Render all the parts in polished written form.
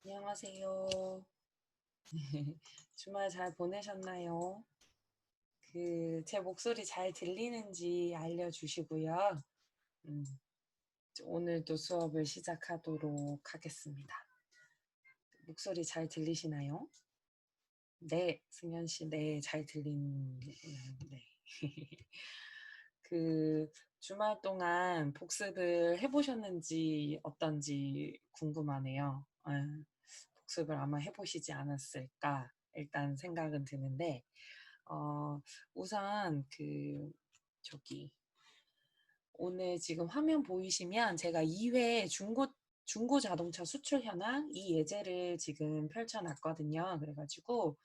안녕하세요. 주말 잘 보내셨나요? 제 목소리 잘 들리는지 알려주시고요. 음, 오늘도 수업을 시작하도록 하겠습니다. 목소리 잘 들리시나요? 네, 승현 씨, 네, 잘 네. 그 주말 동안 복습을 해보셨는지 어떤지 궁금하네요. 복습을 아마 해보시지 않았을까 일단 생각은 드는데, 어, 우선 저기 오늘 지금 화면 보이시면 제가 2회 중고 자동차 수출 현황 이 예제를 지금 펼쳐놨거든요. 그래가지고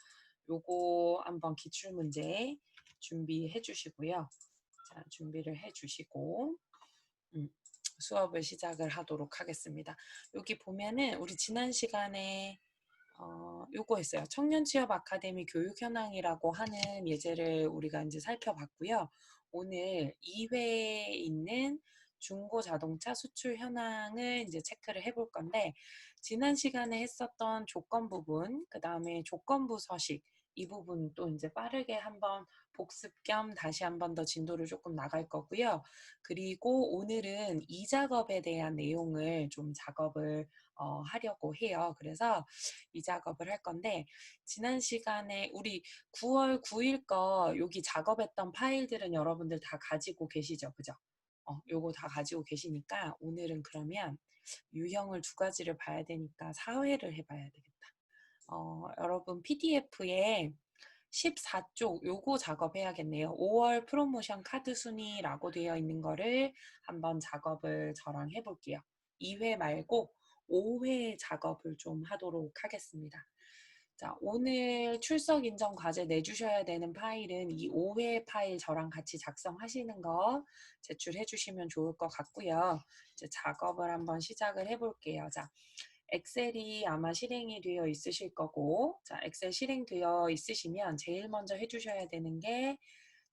요거 한번 기출문제 준비해 주시고요. 자, 준비를 해 주시고 음, 수업을 시작을 하도록 하겠습니다. 여기 보면은 우리 지난 시간에 요거 했어요. 청년 취업 아카데미 교육 현황이라고 하는 예제를 우리가 이제 살펴봤고요. 오늘 2회에 있는 중고 자동차 수출 현황을 이제 체크를 해볼 건데, 지난 시간에 했었던 조건 부분, 그 다음에 조건부 서식, 이 부분 또 이제 빠르게 한번 복습 겸 다시 한번 더 진도를 조금 나갈 거고요. 그리고 오늘은 이 작업에 대한 내용을 좀 작업을 하려고 해요. 그래서 이 작업을 할 건데, 지난 시간에 우리 9월 9일 거 여기 작업했던 파일들은 여러분들 다 가지고 계시죠? 그죠? 요거 다 가지고 계시니까 오늘은 그러면 유형을 두 가지를 봐야 되니까 4회를 해봐야 되겠다. 여러분 PDF에 14쪽 요거 작업해야겠네요. 5월 프로모션 카드 순위라고 되어 있는 거를 한번 작업을 저랑 해볼게요. 2회 말고 5회 작업을 좀 하도록 하겠습니다. 자, 오늘 출석 인정 과제 내주셔야 되는 파일은 이 5회 파일 저랑 같이 작성하시는 거 제출해 주시면 좋을 것 같고요. 이제 작업을 한번 시작을 해볼게요. 자, 엑셀이 아마 실행이 되어 있으실 거고, 자, 엑셀 실행되어 있으시면 제일 먼저 해주셔야 되는 게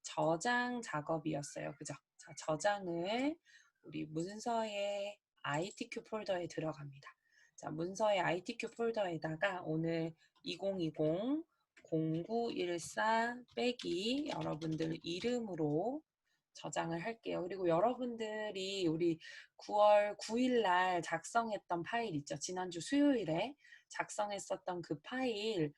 저장 작업이었어요. 그죠? 자, 저장을 우리 문서의 ITQ 폴더에 들어갑니다. 자, 문서의 ITQ 폴더에다가 오늘 2020 0914 빼기 여러분들 이름으로 저장을 할게요. 그리고 여러분들이 우리 9월 9일 날 작성했던 파일 있죠. 지난주 수요일에 작성했었던 그 파일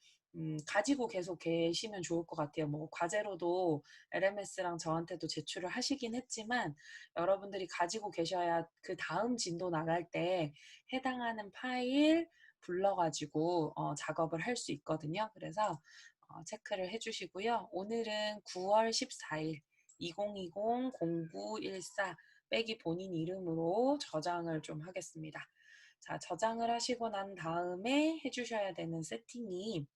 가지고 계속 계시면 좋을 것 같아요. 뭐 과제로도 LMS랑 저한테도 제출을 하시긴 했지만 여러분들이 가지고 계셔야 그 다음 진도 나갈 때 해당하는 파일 불러가지고 작업을 할 수 있거든요. 그래서 체크를 해주시고요. 오늘은 9월 14일 2020 0914 빼기 본인 이름으로 저장을 좀 하겠습니다. 자, 저장을 하시고 난 다음에 해주셔야 되는 세팅이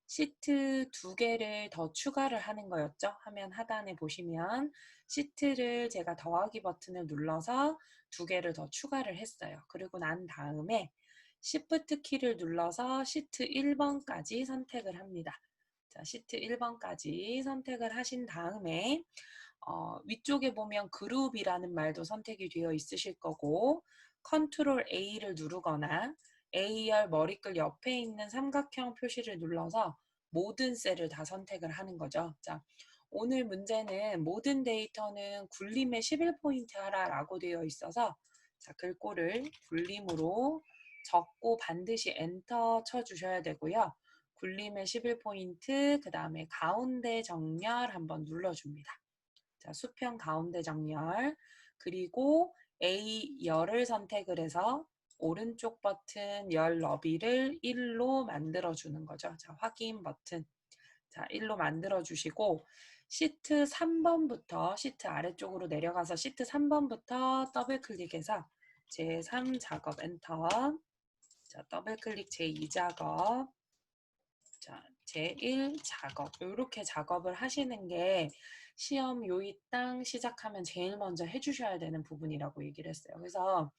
시트 두 개를 더 추가를 하는 거였죠. 화면 하단에 보시면 시트를 제가 더하기 버튼을 눌러서 두 개를 더 추가를 했어요. 그리고 난 다음에 Shift 키를 눌러서 시트 1번까지 선택을 합니다. 자, 시트 1번까지 선택을 하신 다음에 위쪽에 보면 그룹이라는 말도 선택이 되어 있으실 거고 컨트롤 A를 누르거나 A열 머리글 옆에 있는 삼각형 표시를 눌러서 모든 셀을 다 선택을 하는 거죠. 자, 오늘 문제는 모든 데이터는 굴림에 11포인트 하라라고 되어 있어서 자, 글꼴을 굴림으로 적고 반드시 엔터 쳐주셔야 되고요. 굴림의 11포인트, 그 다음에 가운데 정렬 한번 눌러줍니다. 자, 수평 가운데 정렬, 그리고 A열을 선택을 해서 오른쪽 버튼 열 너비를 1로 만들어주는 거죠. 자, 확인 버튼. 자, 1로 만들어주시고, 시트 3번부터, 시트 아래쪽으로 내려가서 시트 3번부터 더블 클릭해서 제3 작업 엔터. 자, 더블 클릭 제2 작업. 자, 제1 작업. 이렇게 작업을 하시는 게 시험 요일당 시작하면 제일 먼저 해주셔야 되는 부분이라고 얘기를 했어요. 그래서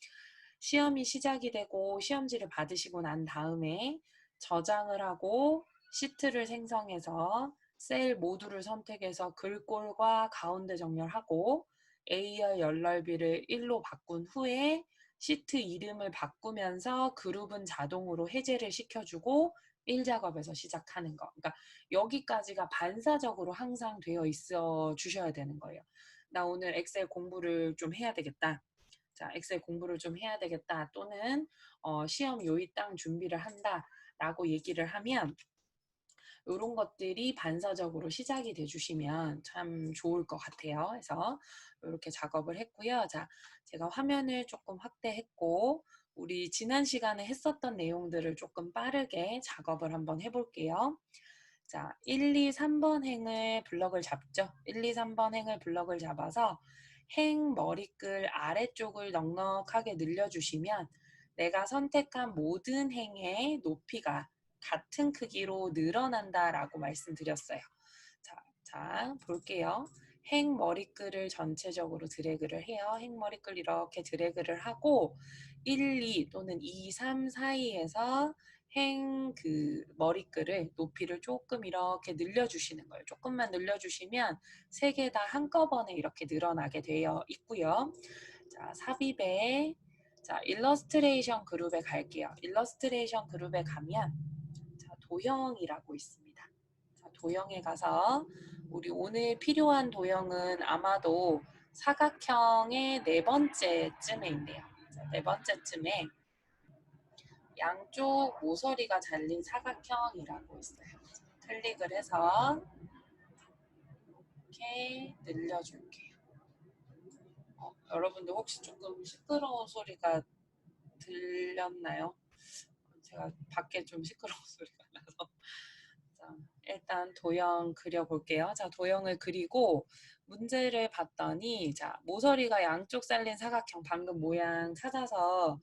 시험이 시작이 되고 시험지를 받으시고 난 다음에 저장을 하고 시트를 생성해서 셀 모두를 선택해서 글꼴과 가운데 정렬하고 A열 열넓이를 1로 바꾼 후에 시트 이름을 바꾸면서 그룹은 자동으로 해제를 시켜주고 1작업에서 시작하는 거. 그러니까 여기까지가 반사적으로 항상 되어 있어 주셔야 되는 거예요. 나 오늘 엑셀 공부를 좀 해야 되겠다. 자, 엑셀 공부를 좀 해야 되겠다. 또는 시험 요이 땅 준비를 한다. 라고 얘기를 하면 이런 것들이 반사적으로 시작이 돼주시면 참 좋을 것 같아요. 그래서 이렇게 작업을 했고요. 자, 제가 화면을 조금 확대했고 우리 지난 시간에 했었던 내용들을 조금 빠르게 작업을 한번 해볼게요. 자, 1, 2, 3번 행을 블럭을 잡죠. 1, 2, 3번 행을 블럭을 잡아서 행 머리끌 아래쪽을 넉넉하게 늘려주시면 내가 선택한 모든 행의 높이가 같은 크기로 늘어난다라고 말씀드렸어요. 자, 볼게요. 행 머리끈을 전체적으로 드래그를 해요. 행 머리끈 이렇게 드래그를 하고 1, 2 또는 2, 3 사이에서 행 머리끈을 높이를 조금 이렇게 늘려주시는 거예요. 조금만 늘려주시면 세 개 다 한꺼번에 이렇게 늘어나게 되어 있고요. 자, 삽입에 자, 일러스트레이션 그룹에 갈게요. 일러스트레이션 그룹에 가면 자, 도형이라고 있습니다. 자, 도형에 가서 우리 오늘 필요한 도형은 아마도 사각형의 네 번째쯤에 있네요. 자, 네 번째쯤에 양쪽 모서리가 잘린 사각형이라고 있어요. 클릭을 해서 이렇게 늘려줄게요. 여러분들 혹시 조금 시끄러운 소리가 들렸나요? 제가 밖에 좀 시끄러운 소리가 나서. 자, 일단 도형 그려볼게요. 자, 도형을 그리고 문제를 봤더니 자, 모서리가 양쪽 잘린 사각형 방금 모양 찾아서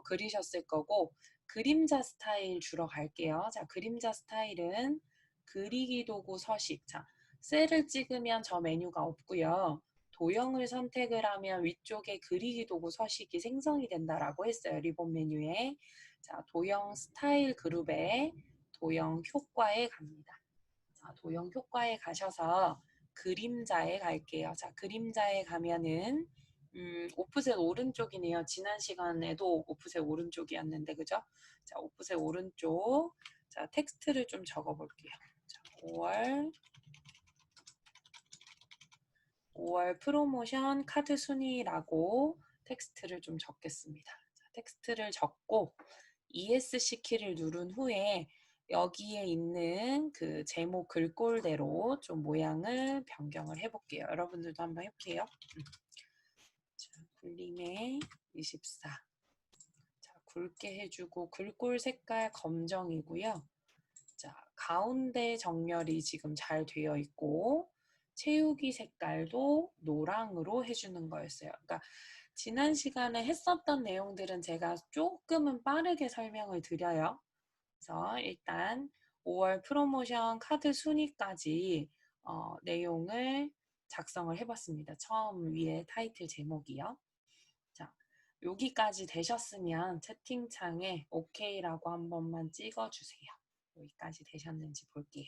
그리셨을 거고 그림자 스타일 주러 갈게요. 자, 그림자 스타일은 그리기 도구 서식. 자, 셀을 찍으면 저 메뉴가 없고요. 도형을 선택을 하면 위쪽에 그리기 도구 서식이 생성이 된다라고 했어요. 리본 메뉴에. 자, 도형 스타일 그룹에 도형 효과에 갑니다. 자, 도형 효과에 가셔서 그림자에 갈게요. 자, 그림자에 가면은 오프셋 오른쪽이네요. 지난 시간에도 오프셋 오른쪽이었는데 그죠? 자, 오프셋 오른쪽. 자, 텍스트를 좀 적어 볼게요. 자, 5월 프로모션 카드 순위라고 텍스트를 좀 적겠습니다. 자, 텍스트를 적고 ESC 키를 누른 후에 여기에 있는 그 제목 글꼴대로 좀 모양을 변경을 해볼게요. 여러분들도 한번 해볼게요. 자, 굴림의 24. 자, 굵게 해주고 글꼴 색깔 검정이고요. 자, 가운데 정렬이 지금 잘 되어 있고 채우기 색깔도 노랑으로 해주는 거였어요. 그러니까 지난 시간에 했었던 내용들은 제가 조금은 빠르게 설명을 드려요. 그래서 일단 5월 프로모션 카드 순위까지 내용을 작성을 해봤습니다. 처음 위에 타이틀 제목이요. 자, 여기까지 되셨으면 채팅창에 OK라고 한 번만 찍어주세요. 여기까지 되셨는지 볼게요.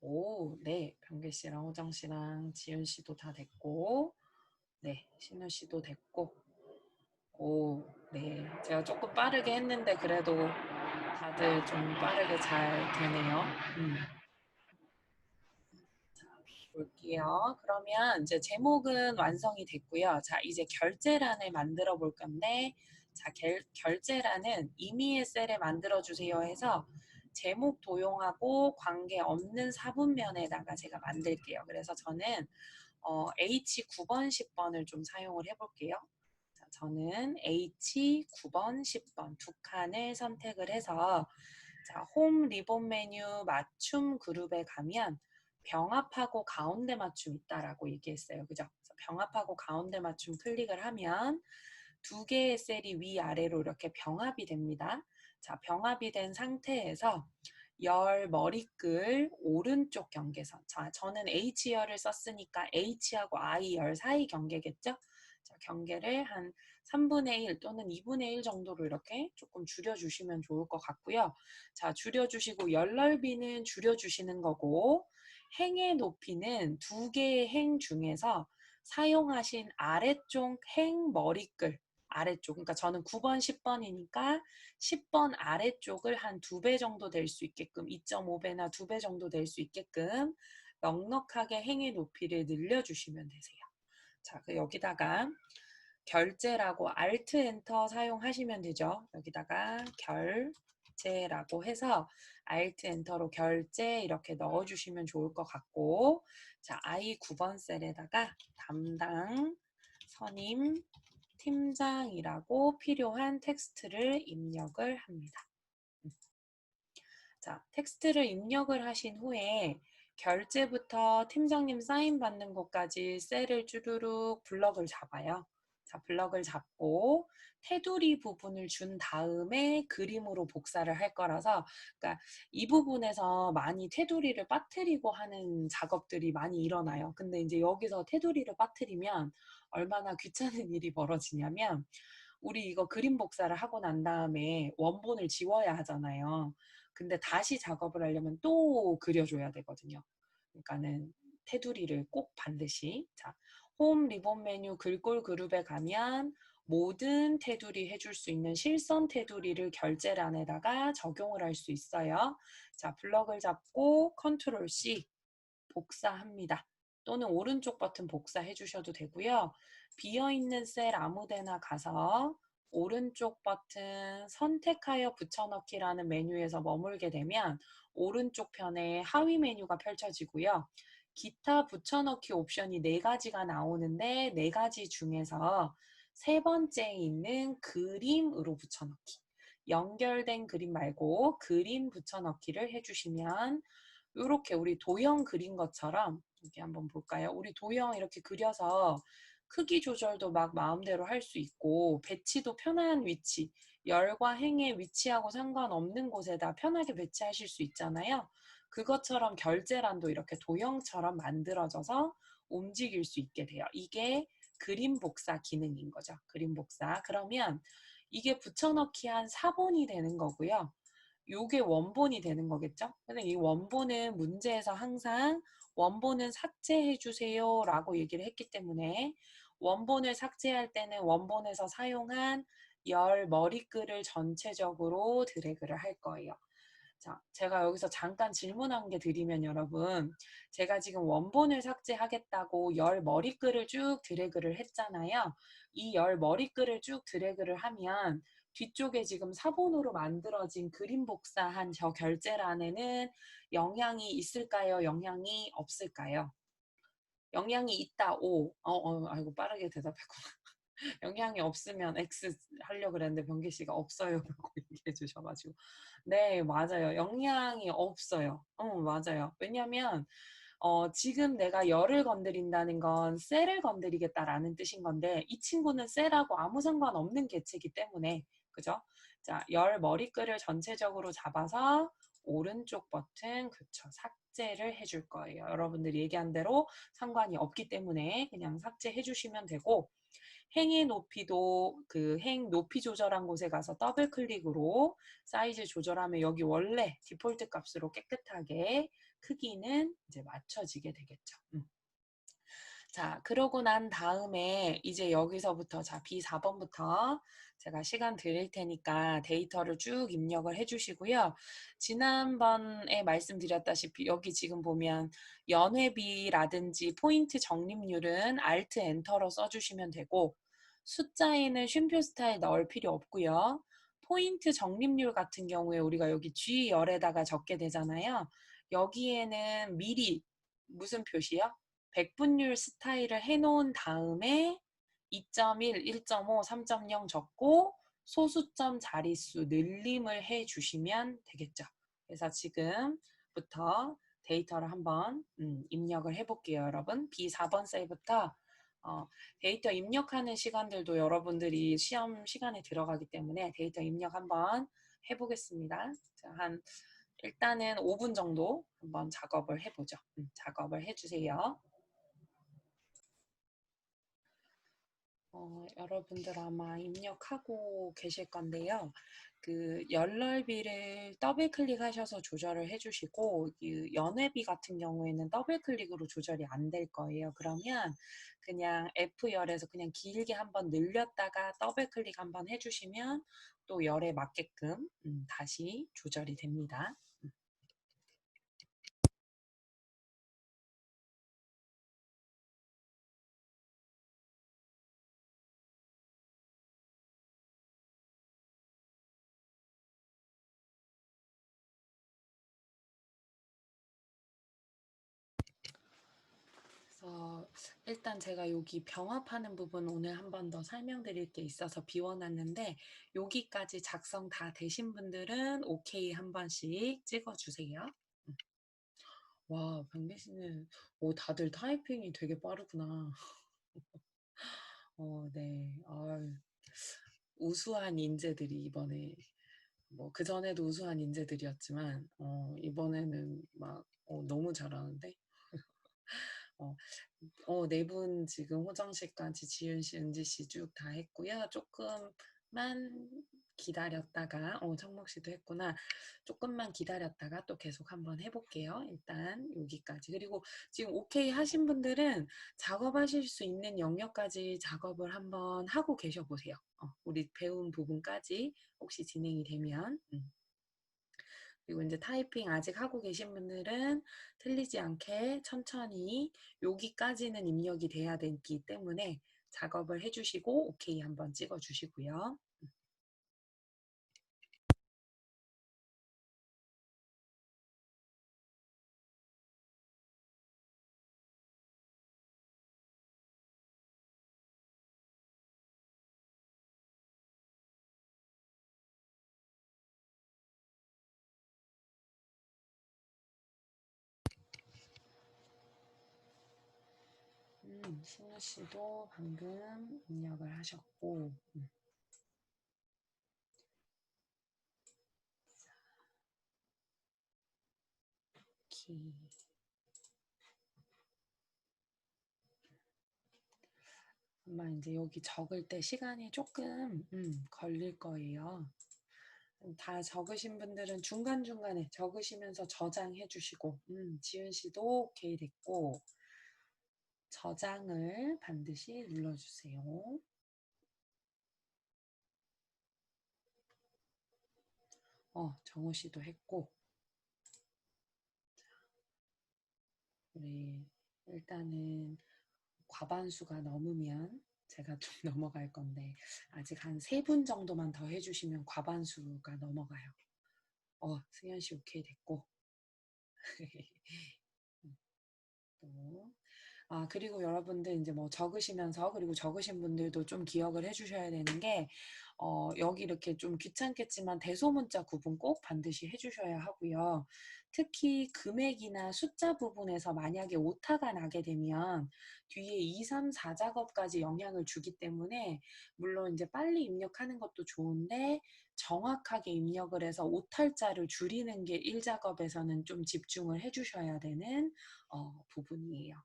오, 네. 병계 씨랑 호정 씨랑 지윤 씨도 다 됐고, 네. 신우 씨도 됐고, 오, 네. 제가 조금 빠르게 했는데 그래도 다들 좀 빠르게 잘 되네요. 볼게요. 그러면 이제 제목은 완성이 됐고요. 자, 이제 결제란을 만들어 볼 건데, 자, 결제란은 임의의 셀에 만들어 주세요 해서 제목 도용하고 관계 없는 사분면에다가 제가 만들게요. 그래서 저는 H 9번, 10번을 좀 사용을 해볼게요. 자, 저는 H 9번, 10번 두 칸을 선택을 해서 자, 홈 리본 메뉴 맞춤 그룹에 가면 병합하고 가운데 맞춤 있다라고 얘기했어요. 그죠? 병합하고 가운데 맞춤 클릭을 하면 두 개의 셀이 위아래로 이렇게 병합이 됩니다. 자, 병합이 된 상태에서 열 머리끌 오른쪽 경계선. 자, 저는 H열을 썼으니까 H하고 I열 사이 경계겠죠? 자, 경계를 한 3분의 1 또는 2분의 1 정도로 이렇게 조금 줄여주시면 좋을 것 같고요. 자, 줄여주시고 열 넓이는 줄여주시는 거고 행의 높이는 두 개의 행 중에서 사용하신 아래쪽 행 머리글 아래쪽, 그러니까 저는 9번, 10번이니까 10번 아래쪽을 한 2배 정도 될 수 있게끔 2.5배나 2배 정도 될 수 있게끔 넉넉하게 행의 높이를 늘려주시면 되세요. 자, 여기다가 결제라고 Alt 엔터 사용하시면 되죠. 여기다가 결제라고 해서 Alt 엔터로 결제 이렇게 넣어주시면 좋을 것 같고, 자, I9번 셀에다가 담당 선임 팀장이라고 필요한 텍스트를 입력을 합니다. 자, 텍스트를 입력을 하신 후에 결제부터 팀장님 사인 받는 것까지 셀을 쭈루룩 블럭을 잡아요. 자, 블럭을 잡고 테두리 부분을 준 다음에 그림으로 복사를 할 거라서, 그러니까 이 부분에서 많이 테두리를 빠뜨리고 하는 작업들이 많이 일어나요. 근데 이제 여기서 테두리를 빠뜨리면 얼마나 귀찮은 일이 벌어지냐면, 우리 이거 그림 복사를 하고 난 다음에 원본을 지워야 하잖아요. 근데 다시 작업을 하려면 또 그려줘야 되거든요. 그러니까는 테두리를 꼭 반드시, 자, 홈 리본 메뉴 글꼴 그룹에 가면 모든 테두리 해줄 수 있는 실선 테두리를 결제란에다가 적용을 할 수 있어요. 자, 블럭을 잡고 컨트롤 C 복사합니다. 또는 오른쪽 버튼 복사해 주셔도 되고요. 비어있는 셀 아무데나 가서 오른쪽 버튼 선택하여 붙여넣기라는 메뉴에서 머물게 되면 오른쪽 편에 하위 메뉴가 펼쳐지고요. 기타 붙여넣기 옵션이 4가지가 나오는데 4가지 중에서 세 번째에 있는 그림으로 붙여넣기, 연결된 그림 말고 그림 붙여넣기를 해주시면 이렇게 우리 도형 그린 것처럼, 여기 한번 볼까요? 우리 도형 이렇게 그려서 크기 조절도 막 마음대로 할 수 있고, 배치도 편한 위치, 열과 행의 위치하고 상관없는 곳에다 편하게 배치하실 수 있잖아요. 그것처럼 결제란도 이렇게 도형처럼 만들어져서 움직일 수 있게 돼요. 이게 그림 복사 기능인 거죠. 그림 복사. 그러면 이게 붙여넣기 한 4번이 되는 거고요. 요게 원본이 되는 거겠죠? 근데 이 원본은 문제에서 항상 원본은 삭제해 주세요 라고 얘기를 했기 때문에, 원본을 삭제할 때는 원본에서 사용한 열 머리글을 전체적으로 드래그를 할 거예요. 자, 제가 여기서 잠깐 질문한 게 드리면, 여러분, 제가 지금 원본을 삭제하겠다고 열 머리글을 쭉 드래그를 했잖아요. 이 열 머리글을 쭉 드래그를 하면 뒤쪽에 지금 사본으로 만들어진 그림 복사한 저 결제란에는 영향이 있을까요? 영향이 없을까요? 영향이 있다, O. 아이고, 빠르게 대답했구나. 영향이 없으면 X 하려고 그랬는데 병기 씨가 없어요 라고 얘기해 주셔가지고, 네, 맞아요. 영향이 없어요. 맞아요. 왜냐면 지금 내가 열을 건드린다는 건 셀을 건드리겠다라는 뜻인 건데, 이 친구는 셀하고 아무 상관없는 개체이기 때문에, 그죠? 자, 열 머리글을 전체적으로 잡아서 오른쪽 버튼, 그쵸, 삭제를 해줄 거예요. 여러분들이 얘기한 대로 상관이 없기 때문에 그냥 삭제해 주시면 되고, 행의 높이도 그 행 높이 조절한 곳에 가서 더블 클릭으로 사이즈 조절하면 여기 원래 디폴트 값으로 깨끗하게 크기는 이제 맞춰지게 되겠죠. 자, 그러고 난 다음에 이제 여기서부터, 자, B4번부터 제가 시간 드릴 테니까 데이터를 쭉 입력을 해주시고요. 지난번에 말씀드렸다시피 여기 지금 보면 연회비라든지 포인트 적립률은 Alt 엔터로 써주시면 되고, 숫자에는 쉼표 스타일 넣을 필요 없고요. 포인트 적립률 같은 경우에 우리가 여기 G 열에다가 적게 되잖아요. 여기에는 미리 무슨 표시요? 백분율 스타일을 해놓은 다음에 2.1, 1.5, 3.0 적고 소수점 자릿수 늘림을 해주시면 되겠죠. 그래서 지금부터 데이터를 한번 입력을 해볼게요, 여러분. B4번 셀부터 데이터 입력하는 시간들도 여러분들이 시험 시간에 들어가기 때문에 데이터 입력 한번 해보겠습니다. 자, 일단은 5분 정도 한번 작업을 해보죠. 작업을 해주세요. 여러분들 아마 입력하고 계실 건데요. 그 열널비를 더블 클릭하셔서 조절을 해주시고, 그 연회비 같은 경우에는 더블 클릭으로 조절이 안 될 거예요. 그러면 그냥 F열에서 그냥 길게 한번 늘렸다가 더블 클릭 한번 해주시면 또 열에 맞게끔 다시 조절이 됩니다. 그래서 일단 제가 여기 병합하는 부분 오늘 한 번 더 설명드릴 게 있어서 비워놨는데, 여기까지 작성 다 되신 분들은 오케이 한 번씩 찍어주세요. 와, 병대 씨는 다들 타이핑이 되게 빠르구나. 네. 우수한 인재들이 이번에, 뭐 그전에도 우수한 인재들이었지만 이번에는 막 너무 잘하는데. 어, 네 분 지금 호정 씨까지 지윤 씨, 은지 씨 쭉 다 했고요. 조금만 기다렸다가, 청목 씨도 했구나. 조금만 기다렸다가 또 계속 한번 해볼게요. 일단 여기까지. 그리고 지금 오케이 하신 분들은 작업하실 수 있는 영역까지 작업을 한번 하고 계셔 보세요. 우리 배운 부분까지 혹시 진행이 되면. 그리고 이제 타이핑 아직 하고 계신 분들은 틀리지 않게 천천히 여기까지는 입력이 돼야 되기 때문에 작업을 해주시고 오케이 한번 찍어주시고요. 신우 씨도 방금 입력을 하셨고, 오케이. 아마 이제 여기 적을 때 시간이 조금 걸릴 거예요. 다 적으신 분들은 중간중간에 적으시면서 저장해 주시고, 지은 씨도 오케이 됐고, 저장을 반드시 눌러주세요. 정우 씨도 했고, 우리 일단은 과반수가 넘으면 제가 좀 넘어갈 건데, 아직 한 3분 정도만 더 해주시면 과반수가 넘어가요. 승현 씨 오케이 됐고. 또, 그리고 여러분들 이제 뭐 적으시면서, 그리고 적으신 분들도 좀 기억을 해주셔야 되는 게, 여기 이렇게 좀 귀찮겠지만 대소문자 구분 꼭 반드시 해주셔야 하고요. 특히 금액이나 숫자 부분에서 만약에 오타가 나게 되면 뒤에 2, 3, 4 작업까지 영향을 주기 때문에, 물론 이제 빨리 입력하는 것도 좋은데 정확하게 입력을 해서 오탈자를 줄이는 게 1작업에서는 좀 집중을 해주셔야 되는 부분이에요.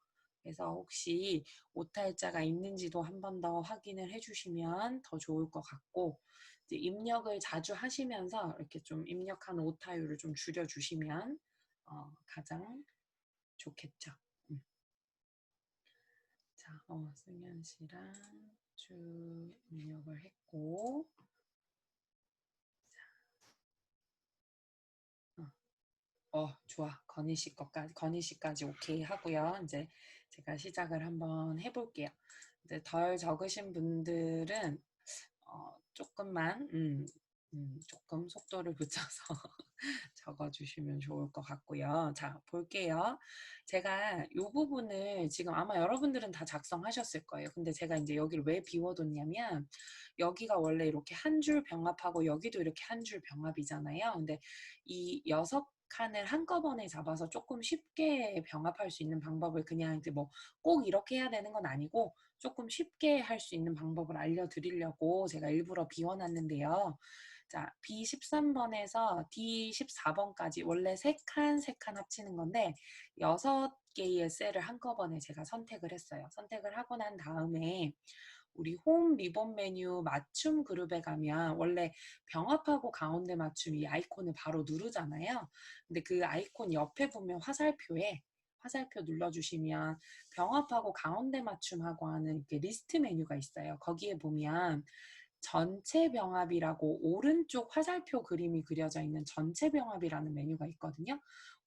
그래서 혹시 오탈자가 있는지도 한 번 더 확인을 해주시면 더 좋을 것 같고, 이제 입력을 자주 하시면서 이렇게 좀 입력하는 오타율을 좀 줄여주시면 가장 좋겠죠. 자, 승현 씨랑 쭉 입력을 했고, 좋아. 건희 씨까지 오케이 하고요. 이제 제가 시작을 한번 해볼게요. 이제 덜 적으신 분들은 조금만 조금 속도를 붙여서 적어주시면 좋을 것 같고요. 자, 볼게요. 제가 이 부분을 지금 아마 여러분들은 다 작성하셨을 거예요. 근데 제가 이제 여기를 왜 비워뒀냐면, 여기가 원래 이렇게 한 줄 병합하고 여기도 이렇게 한 줄 병합이잖아요. 근데 이 6칸을 한꺼번에 잡아서 조금 쉽게 병합할 수 있는 방법을, 그냥 이제 뭐 꼭 이렇게 해야 되는 건 아니고 조금 쉽게 할 수 있는 방법을 알려드리려고 제가 일부러 비워놨는데요. 자, B13번에서 D14번까지 원래 3칸, 3칸 합치는 건데 6개의 셀을 한꺼번에 제가 선택을 했어요. 선택을 하고 난 다음에 우리 홈 리본 메뉴 맞춤 그룹에 가면 원래 병합하고 가운데 맞춤 이 아이콘을 바로 누르잖아요. 근데 그 아이콘 옆에 보면 화살표에 화살표 눌러주시면 병합하고 가운데 맞춤하고 하는 이렇게 리스트 메뉴가 있어요. 거기에 보면 전체 병합이라고 오른쪽 화살표 그림이 그려져 있는 전체 병합이라는 메뉴가 있거든요.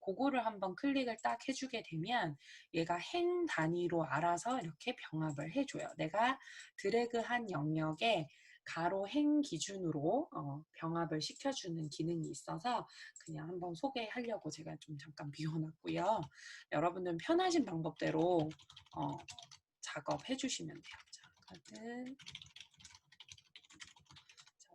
그거를 한번 클릭을 딱 해주게 되면 얘가 행 단위로 알아서 이렇게 병합을 해줘요. 내가 드래그한 영역에 가로 행 기준으로 병합을 시켜주는 기능이 있어서 그냥 한번 소개하려고 제가 좀 잠깐 비워놨고요. 여러분들은 편하신 방법대로 작업해 주시면 돼요. 자, 카드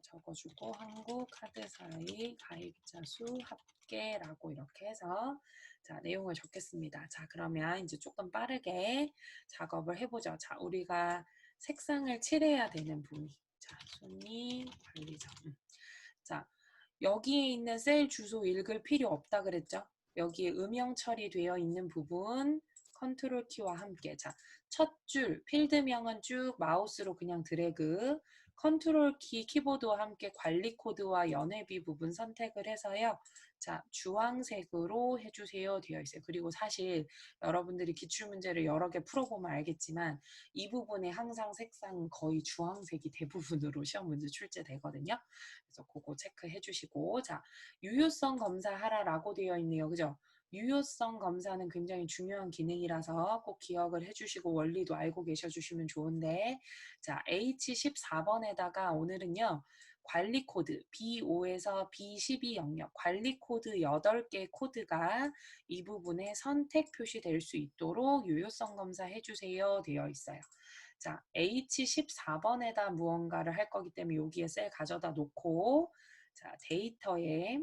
적어주고 한국 카드사의 가입자 수 합계라고 이렇게 해서 자 내용을 적겠습니다. 자 그러면 이제 조금 빠르게 작업을 해보죠. 자 우리가 색상을 칠해야 되는 부위 자 순위 관리자 자 여기에 있는 셀 주소 읽을 필요 없다 그랬죠? 여기에 음영 처리되어 있는 부분 컨트롤 키와 함께 자, 첫 줄 필드명은 쭉 마우스로 그냥 드래그 컨트롤 키 키보드와 함께 관리 코드와 연회비 부분 선택을 해서요. 자, 주황색으로 해주세요 되어 있어요. 그리고 사실 여러분들이 기출문제를 여러 개 풀어보면 알겠지만 이 부분에 항상 색상 거의 주황색이 대부분으로 시험 문제 출제되거든요. 그래서 그거 체크해 주시고 자 유효성 검사하라라고 되어 있네요. 그죠? 유효성 검사는 굉장히 중요한 기능이라서 꼭 기억을 해주시고 원리도 알고 계셔주시면 좋은데 자 H14번에다가 오늘은요 관리 코드 B5에서 B12 영역 관리 코드 8개 코드가 이 부분에 선택 표시될 수 있도록 유효성 검사 해주세요 되어 있어요. 자, H14번에다 무언가를 할 거기 때문에 여기에 셀 가져다 놓고 자, 데이터에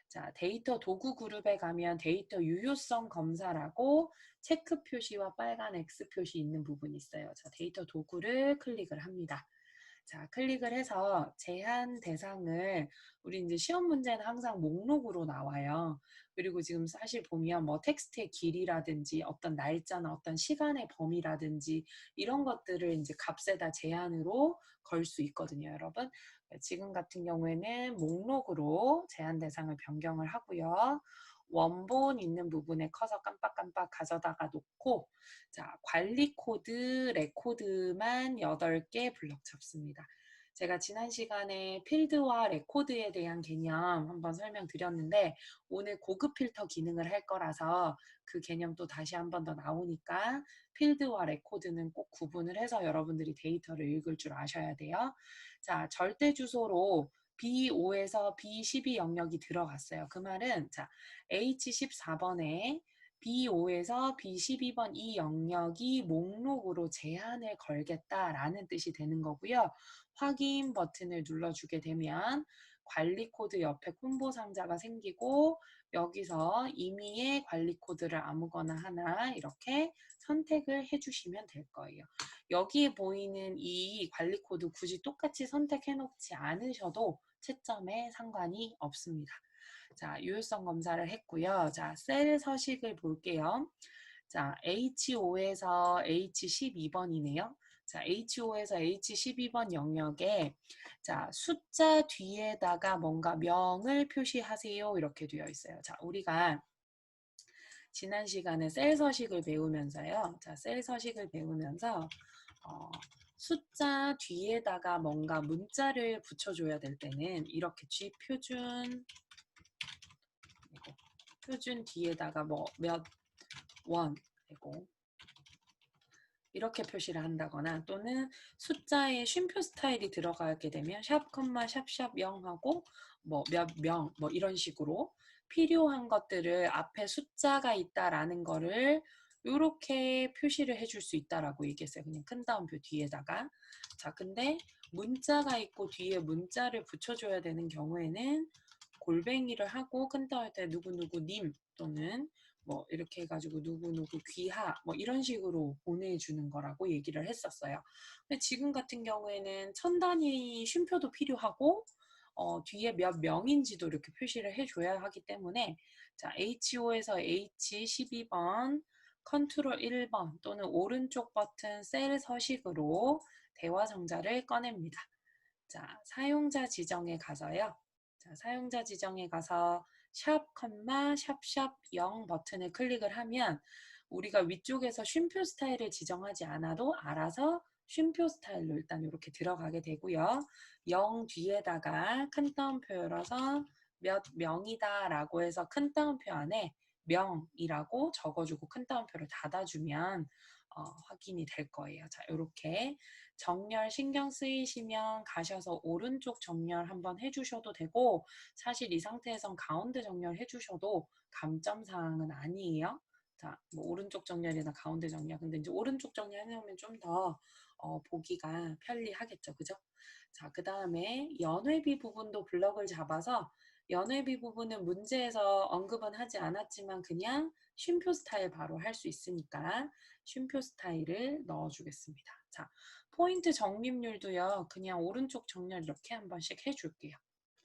자, 데이터 도구 그룹에 가면 데이터 유효성 검사라고 체크 표시와 빨간 X 표시 있는 부분이 있어요. 자, 데이터 도구를 클릭을 합니다. 자, 클릭을 해서 제한 대상을 우리 이제 시험 문제는 항상 목록으로 나와요. 그리고 지금 사실 보면 뭐 텍스트의 길이라든지 어떤 날짜나 어떤 시간의 범위라든지 이런 것들을 이제 값에다 제한으로 걸 수 있거든요, 여러분. 지금 같은 경우에는 목록으로 제한 대상을 변경을 하고요. 원본 있는 부분에 커서 깜빡깜빡 가져다가 놓고 자 관리 코드, 레코드만 8개 블럭 잡습니다. 제가 지난 시간에 필드와 레코드에 대한 개념 한번 설명드렸는데 오늘 고급 필터 기능을 할 거라서 그 개념도 다시 한 번 더 나오니까 필드와 레코드는 꼭 구분을 해서 여러분들이 데이터를 읽을 줄 아셔야 돼요. 자, 절대 주소로 B5에서 B12 영역이 들어갔어요. 그 말은 자, H14번에 B5에서 B12번 이 영역이 목록으로 제한을 걸겠다라는 뜻이 되는 거고요. 확인 버튼을 눌러주게 되면 관리 코드 옆에 콤보 상자가 생기고 여기서 임의의 관리 코드를 아무거나 하나 이렇게 선택을 해주시면 될 거예요. 여기에 보이는 이 관리 코드 굳이 똑같이 선택해 놓지 않으셔도 채점에 상관이 없습니다. 자, 유효성 검사를 했고요. 자, 셀 서식을 볼게요. 자, H5에서 H12번이네요. 자, H5에서 H12번 영역에 자, 숫자 뒤에다가 뭔가 명을 표시하세요. 이렇게 되어 있어요. 자, 우리가 지난 시간에 셀 서식을 배우면서요. 자, 셀 서식을 배우면서 숫자 뒤에다가 뭔가 문자를 붙여줘야 될 때는 이렇게 G 표준 뒤에다가 뭐 몇 원 되고 이렇게 표시를 한다거나 또는 숫자에 쉼표 스타일이 들어가게 되면 샵, 샵샵 0하고 뭐 몇 명 뭐 이런 식으로 필요한 것들을 앞에 숫자가 있다라는 거를 이렇게 표시를 해줄 수 있다라고 얘기했어요. 그냥 큰 따옴표 뒤에다가. 자, 근데 문자가 있고 뒤에 문자를 붙여줘야 되는 경우에는 골뱅이를 하고 큰 따옴표에 누구누구님 또는 뭐 이렇게 해가지고 누구누구 귀하 뭐 이런 식으로 보내주는 거라고 얘기를 했었어요. 근데 지금 같은 경우에는 천 단위 쉼표도 필요하고 뒤에 몇 명인지도 이렇게 표시를 해줘야 하기 때문에 자 H5에서 H12번 컨트롤 1번 또는 오른쪽 버튼 셀 서식으로 대화성자를 꺼냅니다. 자, 사용자 지정에 가서요. 자, 사용자 지정에 가서 샵, 샵샵 0 버튼을 클릭을 하면 우리가 위쪽에서 쉼표 스타일을 지정하지 않아도 알아서 쉼표 스타일로 일단 이렇게 들어가게 되고요. 0 뒤에다가 큰 따옴표 열어서 몇 명이다 라고 해서 큰 따옴표 안에 명이라고 적어주고 큰 따옴표를 닫아주면 확인이 될 거예요. 자, 이렇게 정렬 신경 쓰이시면 가셔서 오른쪽 정렬 한번 해주셔도 되고, 사실 이 상태에선 가운데 정렬 해주셔도 감점사항은 아니에요. 자, 뭐 오른쪽 정렬이나 가운데 정렬. 근데 이제 오른쪽 정렬 해놓으면 좀 더 보기가 편리하겠죠. 그죠? 자, 그 다음에 연회비 부분도 블럭을 잡아서 연회비 부분은 문제에서 언급은 하지 않았지만 그냥 쉼표 스타일 바로 할 수 있으니까 쉼표 스타일을 넣어주겠습니다. 자, 포인트 적립률도요. 그냥 오른쪽 정렬 이렇게 한 번씩 해줄게요.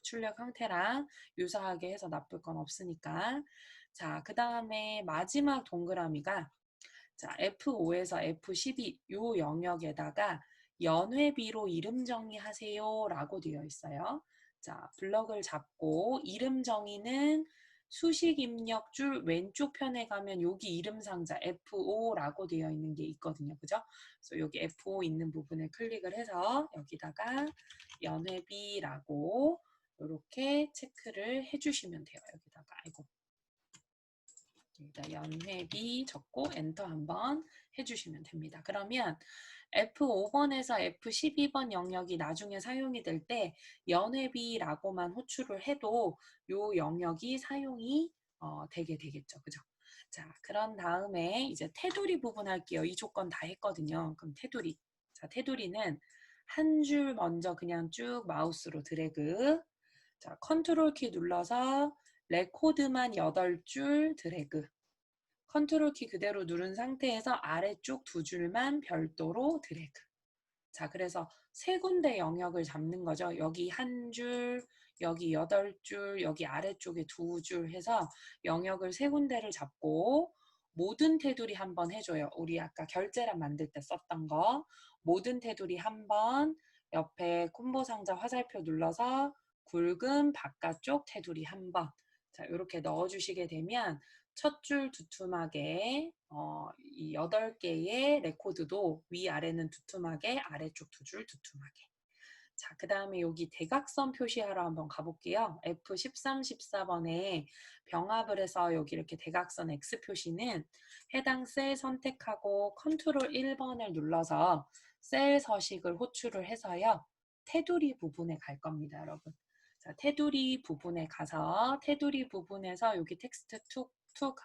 출력 형태랑 유사하게 해서 나쁠 건 없으니까. 자, 그 다음에 마지막 동그라미가 자, F5에서 F12 요 영역에다가 연회비로 이름 정의하세요 라고 되어 있어요. 자, 블럭을 잡고 이름 정의는 수식 입력 줄 왼쪽 편에 가면 여기 이름 상자 F5라고 되어 있는 게 있거든요. 그죠? 그래서 여기 F5 있는 부분을 클릭을 해서 여기다가 연회비라고 이렇게 체크를 해주시면 돼요. 여기다가 아이고. 연회비 적고 엔터 한번 해주시면 됩니다. 그러면 F5번에서 F12번 영역이 나중에 사용이 될 때 연회비라고만 호출을 해도 요 영역이 사용이 되게 되겠죠. 그죠? 자, 그런 다음에 이제 테두리 부분 할게요. 이 조건 다 했거든요. 그럼 테두리. 자, 테두리는 한 줄 먼저 그냥 쭉 마우스로 드래그. 자, 컨트롤 키 눌러서 레코드만 8줄 드래그. 컨트롤 키 그대로 누른 상태에서 아래쪽 2줄만 별도로 드래그. 자, 그래서 세 군데 영역을 잡는 거죠. 여기 한 줄, 여기 8줄, 여기 아래쪽에 2줄 해서 영역을 세 군데를 잡고 모든 테두리 한번 해줘요. 우리 아까 결제란 만들 때 썼던 거. 모든 테두리 한번 옆에 콤보 상자 화살표 눌러서 굵은 바깥쪽 테두리 한번. 자, 이렇게 넣어주시게 되면 첫 줄 두툼하게 이 8개의 레코드도 위아래는 두툼하게 아래쪽 2줄 두툼하게. 자, 그 다음에 여기 대각선 표시하러 한번 가볼게요. F13, 14번에 병합을 해서 여기 이렇게 대각선 X 표시는 해당 셀 선택하고 컨트롤 1번을 눌러서 셀 서식을 호출을 해서요. 테두리 부분에 갈 겁니다, 여러분. 자, 테두리 부분에 가서 테두리 부분에서 여기 텍스트 툭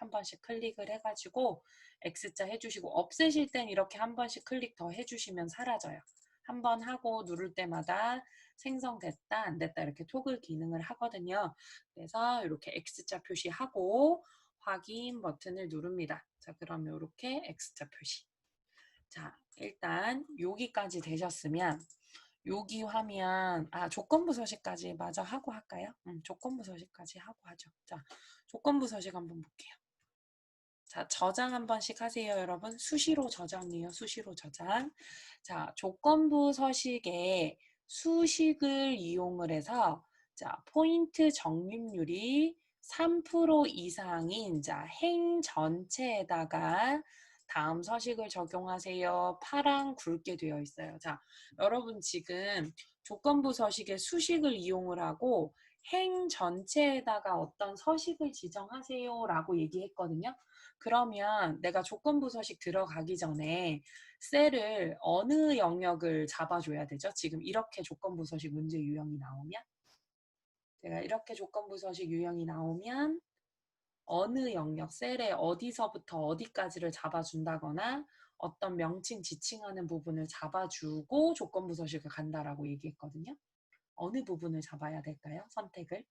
한 번씩 클릭을 해가지고 X자 해주시고 없애실 땐 이렇게 한 번씩 클릭 더 해주시면 사라져요. 한 번 하고 누를 때마다 생성됐다 안 됐다 이렇게 토글 기능을 하거든요. 그래서 이렇게 X자 표시하고 확인 버튼을 누릅니다. 자, 그러면 이렇게 X자 표시. 자, 일단 여기까지 되셨으면 여기 화면 조건부 서식까지 마저 하고 할까요? 조건부 서식까지 하고 하죠. 자, 조건부 서식 한번 볼게요. 자, 저장 한 번씩 하세요, 여러분. 수시로 저장이에요. 수시로 저장. 자, 조건부 서식에 수식을 이용을 해서 자, 포인트 적립률이 3% 이상인 자, 행 전체에다가 다음 서식을 적용하세요. 파랑 굵게 되어 있어요. 자, 여러분 지금 조건부 서식에 수식을 이용을 하고 행 전체에다가 어떤 서식을 지정하세요 라고 얘기했거든요. 그러면 내가 조건부 서식 들어가기 전에 셀을 어느 영역을 잡아줘야 되죠? 지금 이렇게 조건부 서식 문제 유형이 나오면 제가 이렇게 조건부 서식 유형이 나오면 어느 영역 셀에 어디서부터 어디까지를 잡아준다거나 어떤 명칭 지칭하는 부분을 잡아주고 조건부 서식을 간다라고 얘기했거든요. 어느 부분을 잡아야 될까요? 선택을.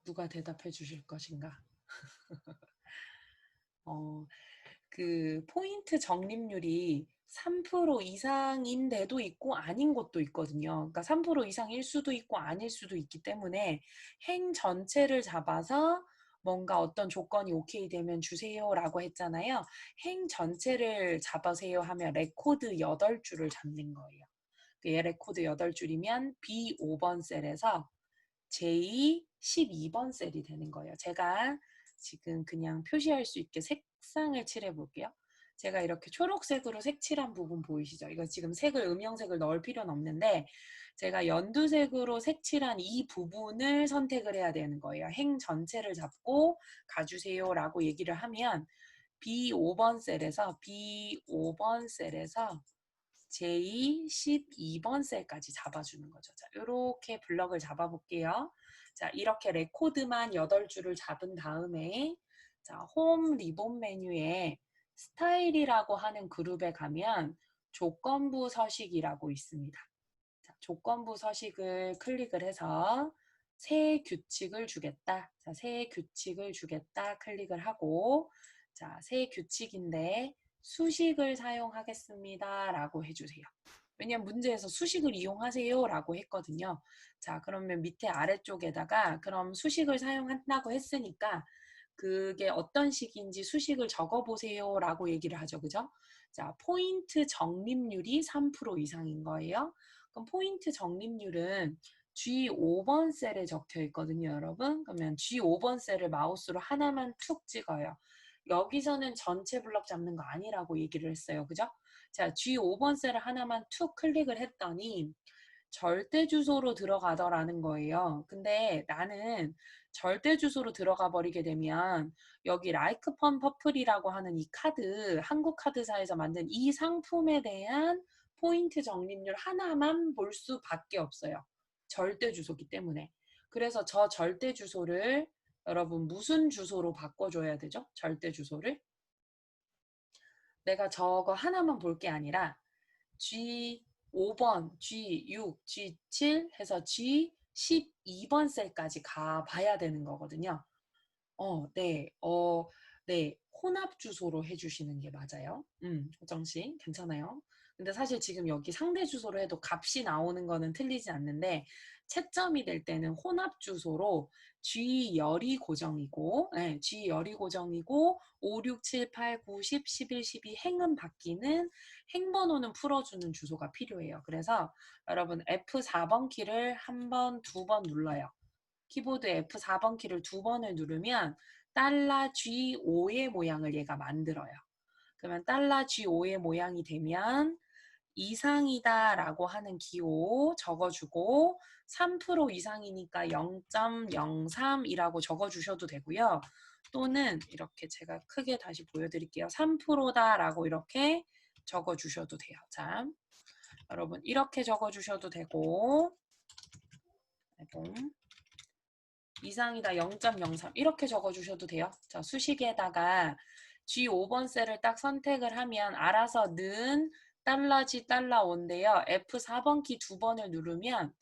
누가 대답해 주실 것인가? 그 포인트 적립률이 3% 이상인 데도 있고 아닌 곳도 있거든요. 그러니까 3% 이상일 수도 있고 아닐 수도 있기 때문에 행 전체를 잡아서 뭔가 어떤 조건이 오케이 되면 주세요라고 했잖아요. 행 전체를 잡으세요 하면 레코드 8줄을 잡는 거예요. 얘 레코드 8줄이면 B5번 셀에서 J 12번 셀이 되는 거예요. 제가 지금 그냥 표시할 수 있게 색상을 칠해 볼게요. 제가 이렇게 초록색으로 색칠한 부분 보이시죠? 이거 지금 색을 음영색을 넣을 필요는 없는데 제가 연두색으로 색칠한 이 부분을 선택을 해야 되는 거예요. 행 전체를 잡고 가주세요라고 얘기를 하면 B5번 셀에서 J12번 셀까지 잡아주는 거죠. 자, 이렇게 블럭을 잡아볼게요. 자, 이렇게 레코드만 8줄을 잡은 다음에 자, 홈 리본 메뉴에 스타일이라고 하는 그룹에 가면 조건부 서식이라고 있습니다. 자, 조건부 서식을 클릭을 해서 새 규칙을 주겠다. 자, 새 규칙을 주겠다. 클릭을 하고 자, 새 규칙인데 수식을 사용하겠습니다. 라고 해주세요. 왜냐면 문제에서 수식을 이용하세요. 라고 했거든요. 자, 그러면 밑에 아래쪽에다가 그럼 수식을 사용한다고 했으니까 그게 어떤 식인지 수식을 적어보세요. 라고 얘기를 하죠. 그죠? 자, 포인트 적립률이 3% 이상인 거예요. 그럼 포인트 적립률은 G5번 셀에 적혀 있거든요, 여러분. 그러면 G5번 셀을 마우스로 하나만 툭 찍어요. 여기서는 전체 블럭 잡는 거 아니라고 얘기를 했어요. 그죠? 자, G5번 셀을 하나만 툭 클릭을 했더니 절대 주소로 들어가더라는 거예요. 근데 나는 절대 주소로 들어가 버리게 되면 여기 라이크 펀 퍼플이라고 하는 이 카드, 한국 카드사에서 만든 이 상품에 대한 포인트 적립률 하나만 볼 수밖에 없어요. 절대 주소기 때문에. 그래서 저 절대 주소를 여러분 무슨 주소로 바꿔줘야 되죠? 절대 주소를. 내가 저거 하나만 볼 게 아니라 G5번, G6, G7 해서 G12번 셀까지 가봐야 되는 거거든요. 네. 네. 혼합 주소로 해주시는 게 맞아요. 호정씨. 괜찮아요. 근데 사실 지금 여기 상대 주소로 해도 값이 나오는 거는 틀리지 않는데 채점이 될 때는 혼합 주소로 G열이 고정이고 네, G열이 고정이고 5, 6, 7, 8, 9, 10, 11, 12 행은 바뀌는 행번호는 풀어주는 주소가 필요해요. 그래서 여러분 F4번 키를 한 번, 두 번 눌러요. 키보드 F4번 키를 두 번을 누르면 달러 $G5의 모양을 얘가 만들어요. 그러면 달러 $G5의 모양이 되면 이상이다 라고 하는 기호 적어주고 3% 이상이니까 0.03이라고 적어주셔도 되고요. 또는 이렇게 제가 크게 다시 보여드릴게요. 3%다 라고 이렇게 적어주셔도 돼요. 자, 여러분 이렇게 적어주셔도 되고 이상이다 0.03 이렇게 적어주셔도 돼요. 자, 수식에다가 G5번 셀을 딱 선택을 하면 알아서 는 달러지 달러온데요. F4번 키 두 번을 누르면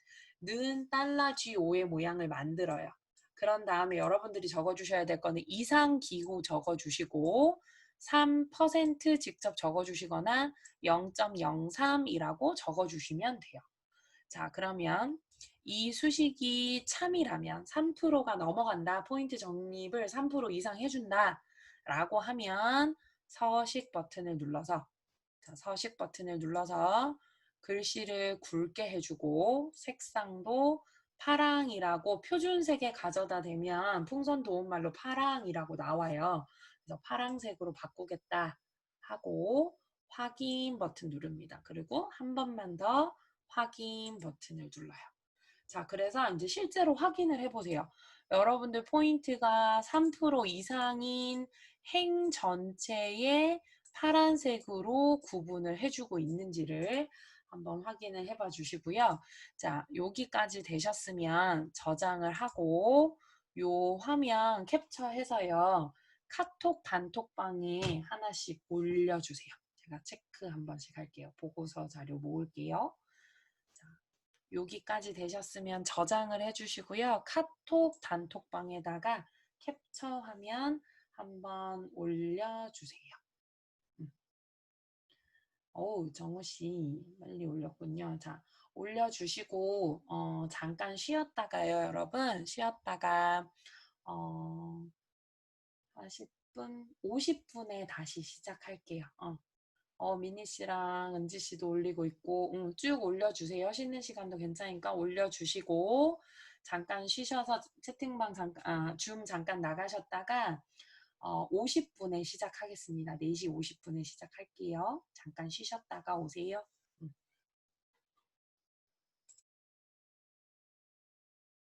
는 달러 G5의 모양을 만들어요. 그런 다음에 여러분들이 적어주셔야 될 거는 이상 기호 적어주시고 3% 직접 적어주시거나 0.03이라고 적어주시면 돼요. 자, 그러면 이 수식이 참이라면 3%가 넘어간다. 포인트 적립을 3% 이상 해준다. 라고 하면 서식 버튼을 눌러서 자, 서식 버튼을 눌러서 글씨를 굵게 해주고 색상도 파랑이라고 표준색에 가져다 대면 풍선 도움말로 파랑이라고 나와요. 그래서 파랑색으로 바꾸겠다 하고 확인 버튼 누릅니다. 그리고 한 번만 더 확인 버튼을 눌러요. 자, 그래서 이제 실제로 확인을 해보세요. 여러분들 포인트가 3% 이상인 행 전체에 파란색으로 구분을 해주고 있는지를 한번 확인을 해봐 주시고요. 자, 여기까지 되셨으면 저장을 하고 요 화면 캡처해서요. 카톡 단톡방에 하나씩 올려주세요. 제가 체크 한 번씩 할게요. 보고서 자료 모을게요. 자, 여기까지 되셨으면 저장을 해주시고요. 카톡 단톡방에다가 캡처하면 한번 올려주세요. 어우, 정우씨 빨리 올렸군요. 자, 올려주시고 잠깐 쉬었다가요, 여러분. 쉬었다가 40분, 50분에 다시 시작할게요. 미니 씨랑 은지 씨도 올리고 있고, 쭉 올려주세요. 쉬는 시간도 괜찮으니까 올려주시고, 잠깐 쉬셔서 채팅방 잠깐, 줌 잠깐 나가셨다가, 50분에 시작하겠습니다. 4시 50분에 시작할게요. 잠깐 쉬셨다가 오세요.